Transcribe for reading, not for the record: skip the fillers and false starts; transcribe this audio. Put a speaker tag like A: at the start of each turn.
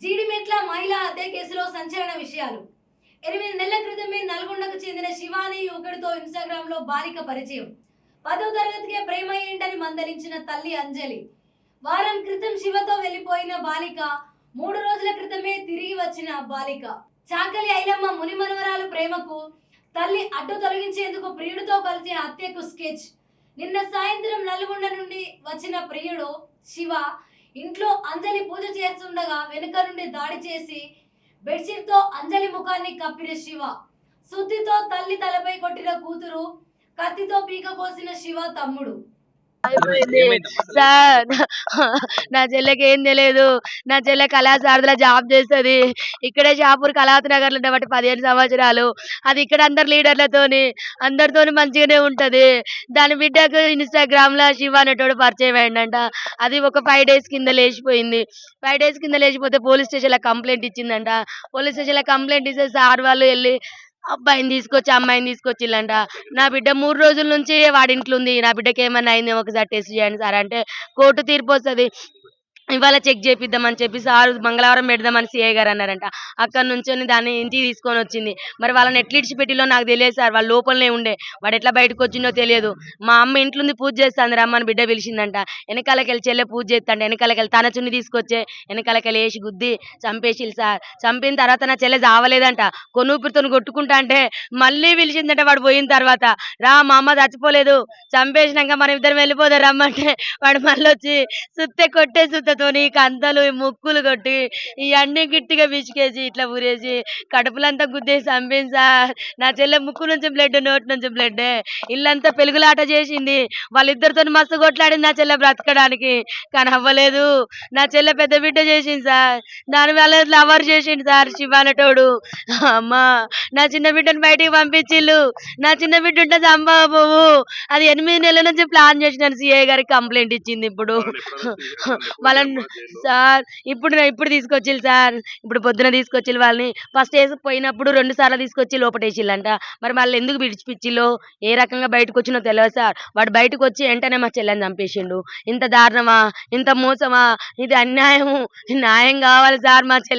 A: జీడిమెట్ల మహిళా హత్య కేసులో సంచలన విషయాలు. 8 నెలల క్రితమే నల్గొండకు చెందిన శివాని యువకుడితో ఇన్‌స్టాగ్రామ్ లో బాలిక పరిచయం. 10వ తరగతికే ప్రేమ ఏంటని మందలించిన తల్లి అంజలి. వారం క్రితం శివతో వెళ్లిపోయిన బాలిక, 3 రోజుల క్రితమే తిరిగి వచ్చిన బాలిక. చాకలి ఐలమ్మ మునిమనవరాలు ప్రేమకు తల్లి అడ్డు తొలగించేందుకు ప్రియుడితో కలిసి హత్యకు స్కెచ్. నిన్న సాయంత్రం నల్గొండ నుండి వచ్చిన ప్రియుడు శివ ఇంట్లో అంజలి పూజ చేస్తుండగా వెనుక నుండి దాడి చేసి బెడ్షీట్ తో అంజలి ముఖాన్ని కప్పిన శివ, సుత్తితో తల్లి తలపై కొట్టిన కూతురు, కత్తితో పీక కోసిన శివ తమ్ముడు.
B: అయిపోయింది సార్. నా చెల్లెకి ఏం తెలియదు. నా చెల్లె కళాశారదలో జాబ్ చేస్తుంది. ఇక్కడే షాపూర్ కళావతి నగర్లో ఉండబట్టి 15 సంవత్సరాలు. అది ఇక్కడ అందరితోని మంచిగానే ఉంటది. దాని బిడ్డకు ఇన్‌స్టాగ్రామ్ లో శివ అనేటోడు పరిచయం అయిండంట. అది ఒక 5 డేస్ కింద లేచిపోయింది. 5 డేస్ కింద లేచిపోతే పోలీస్ స్టేషన్ లో కంప్లైంట్ ఇచ్చిందంట. పోలీస్ స్టేషన్ లో కంప్లైంట్ ఇస్తే సార్ వాళ్ళు వెళ్ళి అబ్బాయిని తీసుకొచ్చి అమ్మాయిని తీసుకొచ్చిల్లంట. నా బిడ్డ 3 రోజుల నుంచి వాడింట్లో ఉంది. నా బిడ్డకి ఏమన్నా అయిందేమో ఒకసారి టెస్ట్ చేయండి సార్ అంటే, కోర్టు తీర్పు వస్తది. ఇవాళ చెక్ చేపిద్దామని చెప్పి సార్ మంగళవారం పెడదామని సిఐ గారు అన్నారంట. అక్కడ నుంచొని దాన్ని ఇంటికి తీసుకొని వచ్చింది. మరి వాళ్ళని ఎట్లా ఇడిచిపెట్టిలో నాకు తెలియదు సార్. వాళ్ళు లోపలనే ఉండే. వాడు ఎట్లా బయటకు వచ్చిందో తెలియదు. మా అమ్మ ఇంట్లో ఉంది, పూజ చేస్తుంది రమ్మని బిడ్డ పిలిచిందంట. వెనకాలకెళ్ళి చెల్లె పూజ చేస్తాంటే వెనకాలకెళ్ళి తన చున్ని తీసుకొచ్చే వెనకాలకెళ్ళి వేసి గుద్ది చంపేసిల్లు సార్. చంపిన తర్వాత నా చెల్లె చావలేదంట. కొనూపిరితో కొట్టుకుంటా అంటే మళ్ళీ పిలిచిందంట. వాడు పోయిన తర్వాత, రా మా అమ్మ చచ్చిపోలేదు, చంపేసినాక మనం ఇద్దరం వెళ్ళిపోదాం రమ్మంటే వాడు మళ్ళీ వచ్చి సుత్తె కొట్టే సుత్తతోని కంతలు ముక్కులు కొట్టి ఇవన్నీ గట్టిగా పిసికేసి ఇట్లా ఊరేసి కడుపులంతా గుద్దేసి చంపింది సార్. నా చెల్లె ముక్కు నుంచి బ్లడ్, నోటి నుంచి బ్లడ్. ఇల్లంతా పెలుగులాట చేసింది. వాళ్ళిద్దరితో మస్తు కొట్లాడింది నా చెల్లె బ్రతకడానికి, కానీ అవ్వలేదు. నా చెల్లె పెద్ద బిడ్డ చేసింది సార్. దాని వల్ల లవర్ చేసిండు సార్ శివ అనేటోడు. అమ్మా, నా చిన్న బిడ్డను బయటికి పంపించిల్లు. నా చిన్న బిడ్డ ఉంటే చంపబోవు. అది 8 నెలల నుంచి ప్లాన్ చేసినాను. సిఐ గారికి కంప్లైంట్ ఇచ్చింది. ఇప్పుడు వాళ్ళని సార్ ఇప్పుడు తీసుకొచ్చిల్లు సార్. ఇప్పుడు పొద్దున తీసుకొచ్చిల్లు వాళ్ళని. ఫస్ట్ పోయినప్పుడు 2 సార్లు తీసుకొచ్చి లోపటేసిల్లంట. మరి మళ్ళీ ఎందుకు విడిచిపిచ్చిల్లో, ఏ రకంగా బయటకు వచ్చినో తెలియదు సార్. వాడు బయటకు వచ్చి వెంటనే మా చెల్లెని చంపేసిండు. ఇంత దారుణమా, ఇంత మోసమా, ఇది అన్యాయము. న్యాయం కావాలి సార్. మా చెల్లె